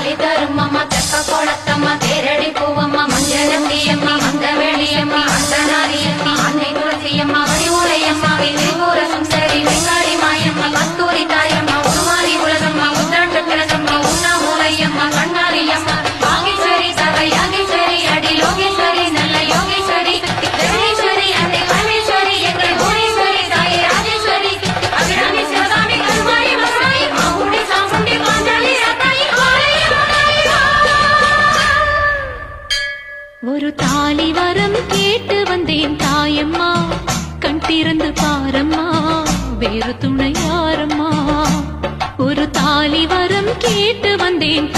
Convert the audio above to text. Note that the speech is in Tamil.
தாலி தரும் அம்மா தெப்ப கோலத்தம்மா தேரடி பூவம்மா மஞ்சளத்தியம்மா மந்தவெளியம்மா அந்தனாரியம்மா அன்னை துளசியம்மா வடிவுரையம்மா வில்லிபுர சுந்தரி வெங்காளி மாயம்மா கத்தூரி தாயம்மா உருமாறி உலகம்மா உத்தாட்ட கிழக்கம்மா உண்ணாமூலையம்மா கண்ணாரியம்மா வாகேஸ்வரி சக யாகேஸ்வரி அடி லோகேஸ்வரி நல்ல யோகேஸ்வரி ஜெகதீஸ்வரி அன்னை பரமேஸ்வரி எங்கள் புவனேஸ்வரி தாயே ராஜேஸ்வரி அபிராமி சிவகாமி கருமாரி மதுராயி மாமுண்டி சாமுண்டி பாஞ்சாலி ரத்தாயி ஒரு தாலி வரம் கேட்டு வந்தேன் தாயம்மா கண் திறந்து பாரம்மா வேறு துணை யாரம்மா ஒரு தாலி வரம் கேட்டு வந்தேன்